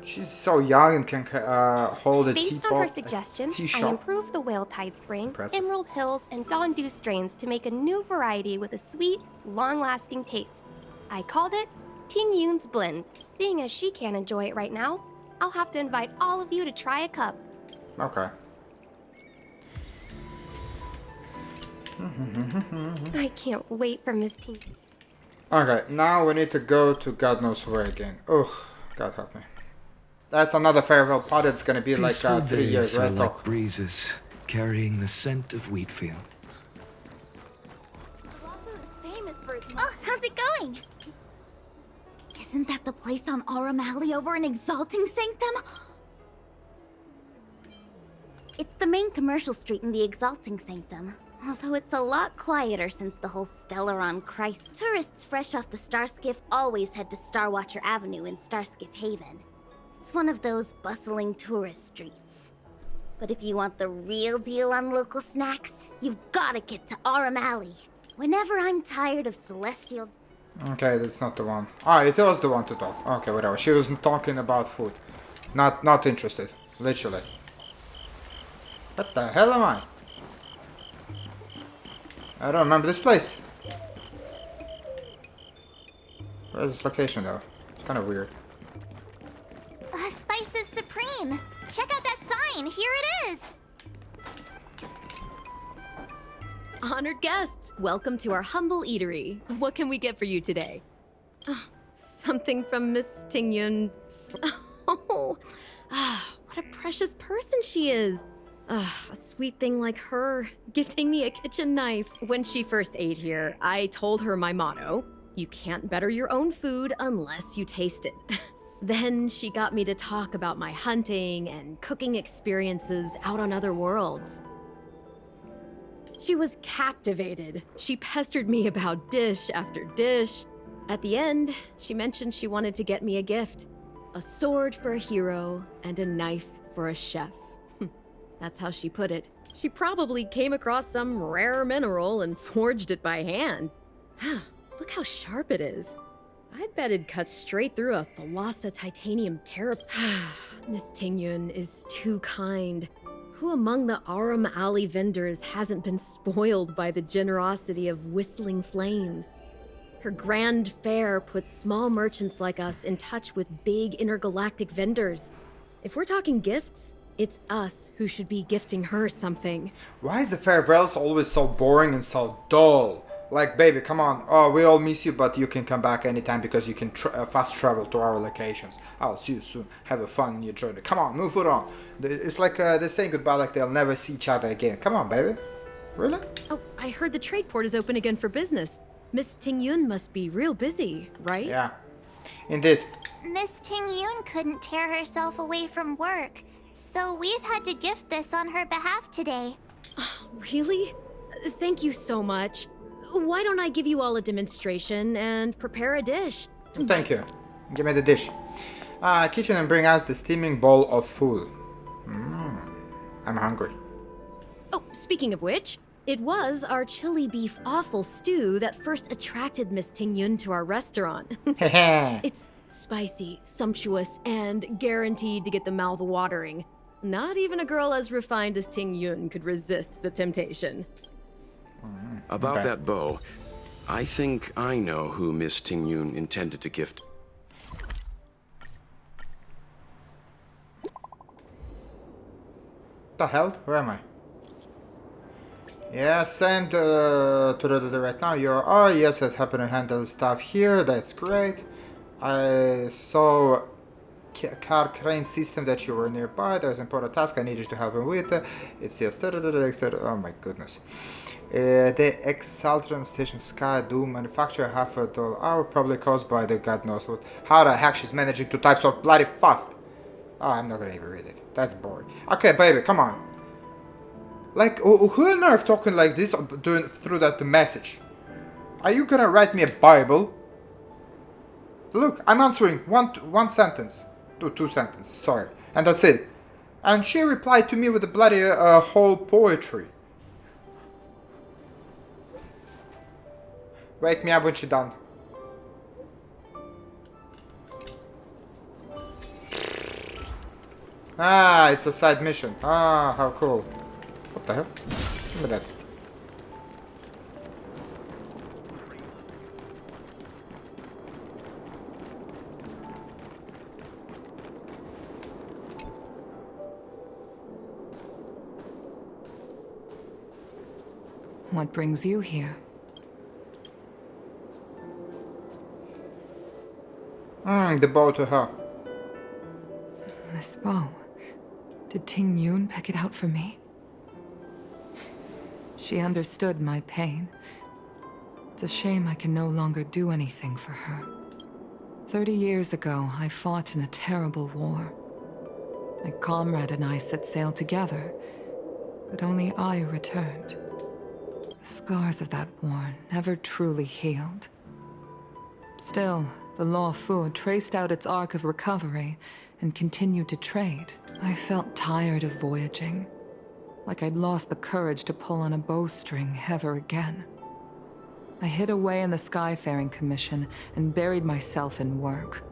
She's so young and can hold a Based on her suggestion, I improved the Whale Tide Spring, Emerald Hills, and Dawn Dew strains to make a new variety with a sweet, long-lasting taste. I called it Tingyun's Blend. Seeing as she can't enjoy it right now, I'll have to invite all of you to try a cup. Okay. I can't wait for Miss Tingyun. Okay, now we need to go to God knows where again. Ugh, God help me. That's another farewell pod. It's gonna be like 3 years, right? Like breezes carrying the scent of wheat fields. Oh, how's it going? Isn't that the place on Aurum Alley over in Exalting Sanctum? It's the main commercial street in the Exalting Sanctum. Although it's a lot quieter since the whole Stellaron crisis. Tourists fresh off the Starskiff always head to Starwatcher Avenue in Starskiff Haven. It's one of those bustling tourist streets. But if you want the real deal on local snacks, you've gotta get to Aurum Alley. Whenever I'm tired of celestial... Okay, that's not the one. Ah, it was the one to talk. Okay, whatever. She wasn't talking about food. Not interested. Literally. What the hell am I? I don't remember this place. Where's this location though? It's kind of weird. Spices Supreme! Check out that sign! Here it is! Honored guests, welcome to our humble eatery. What can we get for you today? Something from Miss Tingyun. Oh, what a precious person she is. A sweet thing like her, gifting me a kitchen knife. When she first ate here, I told her my motto, you can't better your own food unless you taste it. Then she got me to talk about my hunting and cooking experiences out on other worlds. She was captivated. She pestered me about dish after dish. At the end, she mentioned she wanted to get me a gift. A sword for a hero and a knife for a chef. That's how she put it. She probably came across some rare mineral and forged it by hand. Look how sharp it is. I bet it'd cut straight through a Thalassa titanium terra. Miss Tingyun is too kind. Who among the Aurum Alley vendors hasn't been spoiled by the generosity of whistling flames? Her grand fare puts small merchants like us in touch with big intergalactic vendors. If we're talking gifts, it's us who should be gifting her something. Why is the farewells always so boring and so dull? Like, baby, come on. Oh, we all miss you, but you can come back anytime because you can fast travel to our locations. I'll see you soon. Have a fun in your journey. Come on, move it on. It's like they're saying goodbye like they'll never see each other again. Come on, baby. Really? Oh, I heard the trade port is open again for business. Miss Tingyun must be real busy, right? Yeah, indeed. Miss Tingyun couldn't tear herself away from work. So we've had to gift this on her behalf today. Really? Thank you so much. Why don't I give you all a demonstration and prepare a dish? Thank you. Give me the dish. Kitchen and bring us the steaming bowl of food. I'm hungry. Oh, speaking of which, it was our chili beef offal stew that first attracted Miss Tingyun to our restaurant. It's spicy, sumptuous, and guaranteed to get the mouth watering. Not even a girl as refined as Tingyun could resist the temptation. About that bow, I think I know who Miss Tingyun intended to gift. The hell? Where am I? Yeah, same to the right now. You're yes, I happen to handle stuff here. That's great. I saw car crane system that you were nearby. There's an important task I need you to help me with. It's your oh my goodness. The Exaltron Station Sky Doom manufacture half a $1 probably caused by the god knows what. How the heck she's managing to type so bloody fast? Oh, I'm not gonna even read it. That's boring. Okay, baby, come on. Like, who on earth talking like this doing through that message? Are you gonna write me a Bible? Look, I'm answering one sentence. Two sentences, sorry. And that's it. And she replied to me with a bloody whole poetry. Wake me up when she's done. Ah, it's a side mission. Ah, how cool. What the hell? Look at that. What brings you here? The bow to her. This bow. Did Ting Yun pick it out for me? She understood my pain. It's a shame I can no longer do anything for her. 30 years ago, I fought in a terrible war. My comrade and I set sail together, but only I returned. The scars of that war never truly healed. Still, the Law Fu traced out its arc of recovery and continued to trade. I felt tired of voyaging, like I'd lost the courage to pull on a bowstring ever again. I hid away in the Skyfaring Commission and buried myself in work,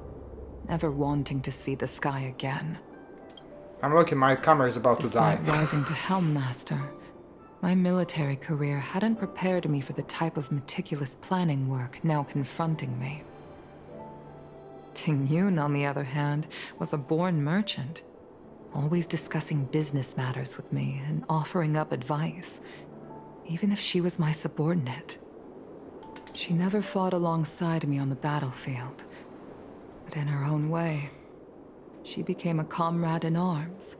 never wanting to see the sky again. I'm looking, my camera is about to die. Despite rising to Helm Master, my military career hadn't prepared me for the type of meticulous planning work now confronting me. Ting Yun, on the other hand, was a born merchant, always discussing business matters with me and offering up advice, even if she was my subordinate. She never fought alongside me on the battlefield, but in her own way, she became a comrade in arms.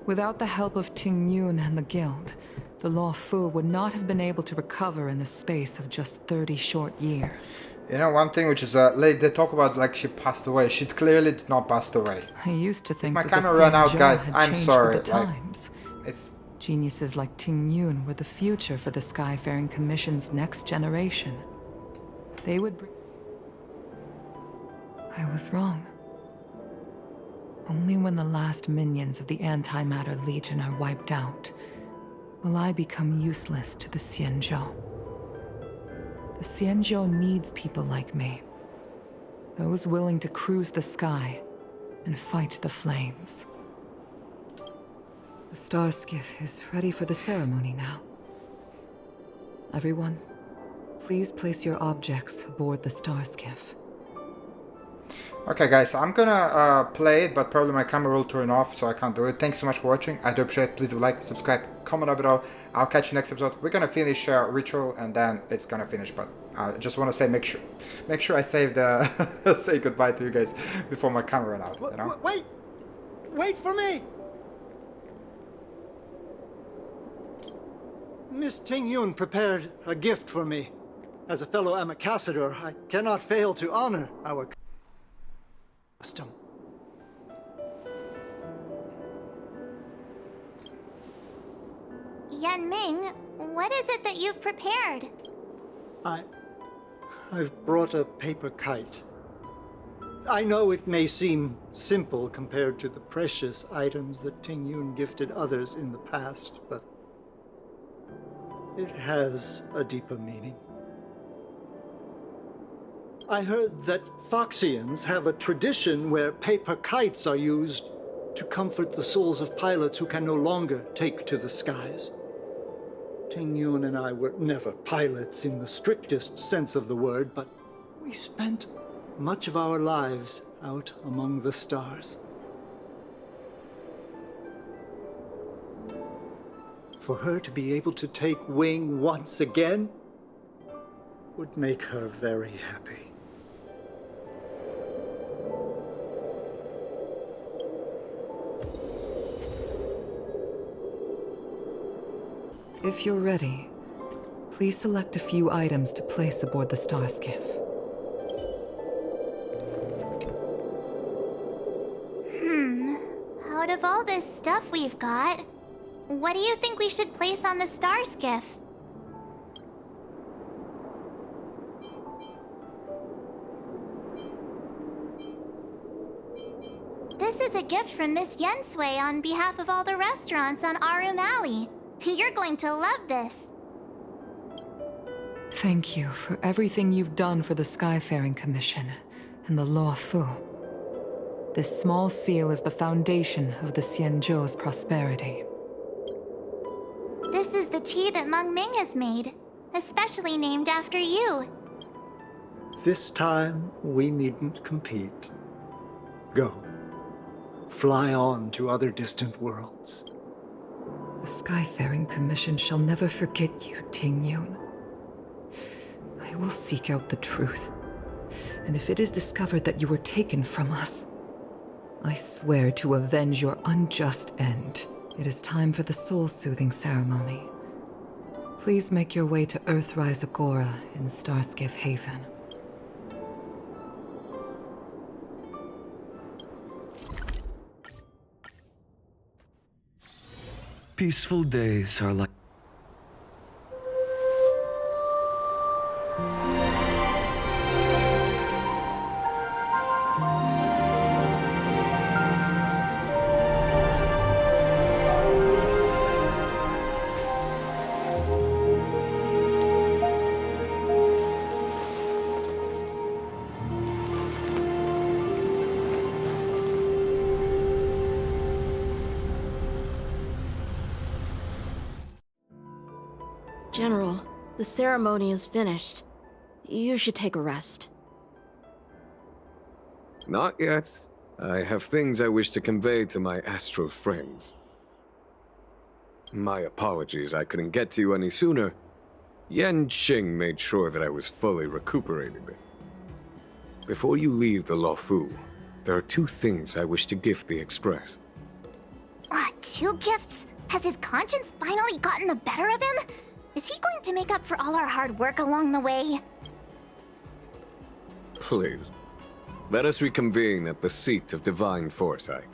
Without the help of Ting Yun and the Guild, the Law Fu would not have been able to recover in the space of just 30 short years. You know, one thing which is, they talk about like she passed away. She clearly did not pass away. I used to think my that camera the ran out, Xianzhou guys. had I'm changed sorry. with the times. It's Geniuses like Ting Yun were the future for the Skyfaring Commission's next generation. They would bring... I was wrong. Only when the last minions of the Antimatter Legion are wiped out will I become useless to the Xianzhou. The Xianzhou needs people like me. Those willing to cruise the sky and fight the flames. The star skiff is ready for the ceremony now. Everyone, please place your objects aboard the star skiff. okay, guys. I'm gonna play it, but probably my camera will turn off, so I can't do it. Thanks so much for watching. I do appreciate it. Please like, subscribe, comment down below. I'll catch you next episode. We're gonna finish Ritual, and then it's gonna finish. But I just want to say, make sure I save the say goodbye to you guys before my camera ran out. You know? Wait for me. Miss Ting Yun prepared a gift for me. As a fellow ambassador, I cannot fail to honor our custom. Yan Ming, what is it that you've prepared? I've brought a paper kite. I know it may seem simple compared to the precious items that Ting Yun gifted others in the past, but it has a deeper meaning. I heard that Foxians have a tradition where paper kites are used to comfort the souls of pilots who can no longer take to the skies. Ting Yun and I were never pilots in the strictest sense of the word, but we spent much of our lives out among the stars. For her to be able to take wing once again would make her very happy. If you're ready, please select a few items to place aboard the star skiff. Out of all this stuff we've got, what do you think we should place on the star skiff? This is a gift from Miss Yensui on behalf of all the restaurants on Arum Alley. You're going to love this. Thank you for everything you've done for the Skyfaring Commission and the Law Fu. This small seal is the foundation of the Xianzhou's prosperity. This is the tea that Meng Ming has made, especially named after you. This time, we needn't compete. Go. Fly on to other distant worlds. The Skyfaring Commission shall never forget you, Ting Yun. I will seek out the truth. And if it is discovered that you were taken from us, I swear to avenge your unjust end. It is time for the soul-soothing ceremony. Please make your way to Earthrise Agora in Starskiff Haven. Peaceful days are like... General, the ceremony is finished. You should take a rest. Not yet. I have things I wish to convey to my astral friends. My apologies, I couldn't get to you any sooner. Yan Qing made sure that I was fully recuperated. Before you leave the Law Fu, there are 2 things I wish to gift the Express. 2 gifts? Has his conscience finally gotten the better of him? Is he going to make up for all our hard work along the way? Please, let us reconvene at the seat of divine foresight.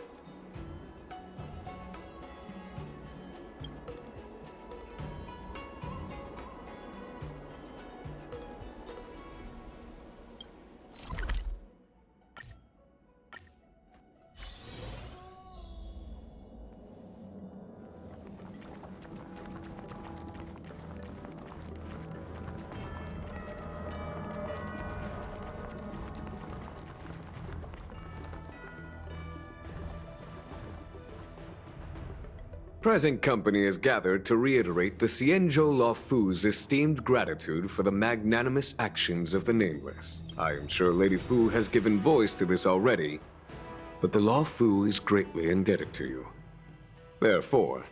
Present company is gathered to reiterate the Xianzhou Law Fu's esteemed gratitude for the magnanimous actions of the Nameless. I am sure Lady Fu has given voice to this already, but the Law Fu is greatly indebted to you. Therefore,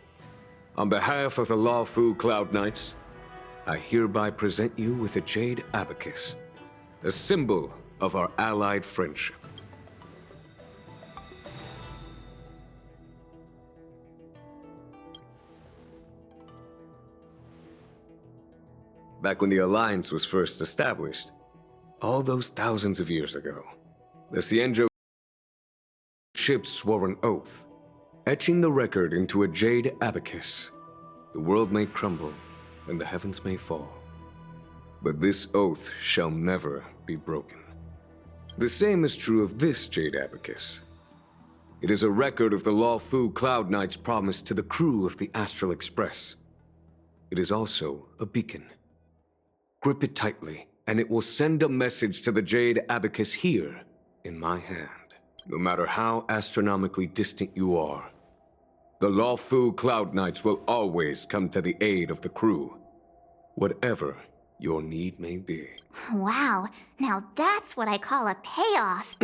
on behalf of the Law Fu Cloud Knights, I hereby present you with a Jade Abacus, a symbol of our allied friendship. Back when the Alliance was first established, all those thousands of years ago, the Xianzhou ships swore an oath, etching the record into a Jade Abacus. The world may crumble, and the heavens may fall, but this oath shall never be broken. The same is true of this Jade Abacus. It is a record of the Law Fu Cloud Knight's promise to the crew of the Astral Express. It is also a beacon. Grip it tightly, and it will send a message to the Jade Abacus here, in my hand. No matter how astronomically distant you are, the Law Fu Cloud Knights will always come to the aid of the crew, whatever your need may be. Wow, now that's what I call a payoff.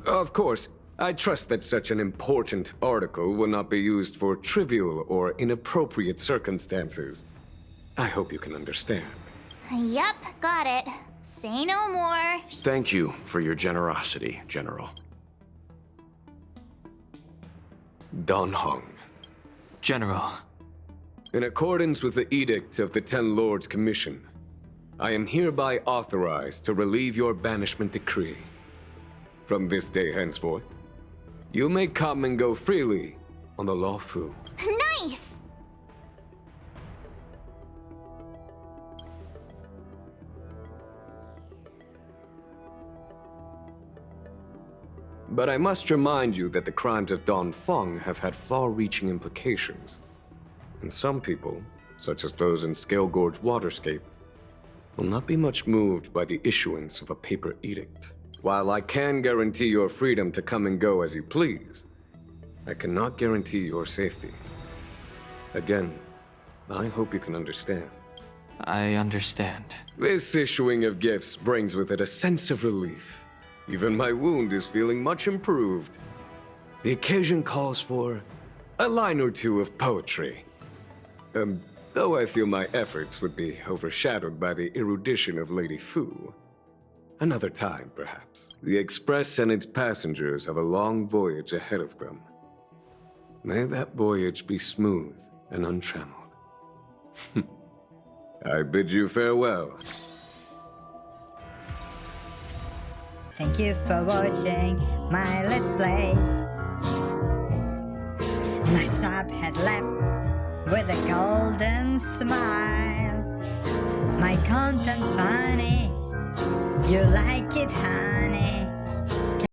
Of course, I trust that such an important article will not be used for trivial or inappropriate circumstances. I hope you can understand. Yup, got it. Say no more. Thank you for your generosity, General. Don Hong. General, In accordance with the edict of the Ten Lords Commission, I am hereby authorized to relieve your banishment decree. From this day henceforth, you may come and go freely on the Lawfu. Nice! But I must remind you that the crimes of Don Feng have had far-reaching implications. And some people, such as those in Scale Gorge Waterscape, will not be much moved by the issuance of a paper edict. While I can guarantee your freedom to come and go as you please, I cannot guarantee your safety. Again, I hope you can understand. I understand. This issuing of gifts brings with it a sense of relief. Even my wound is feeling much improved. The occasion calls for a line or two of poetry. Though I feel my efforts would be overshadowed by the erudition of Lady Fu. Another time, perhaps. The Express and its passengers have a long voyage ahead of them. May that voyage be smooth and untrammeled. I bid you farewell. Thank you for watching my Let's Play. My sub had left with a golden smile. My content funny, you like it honey.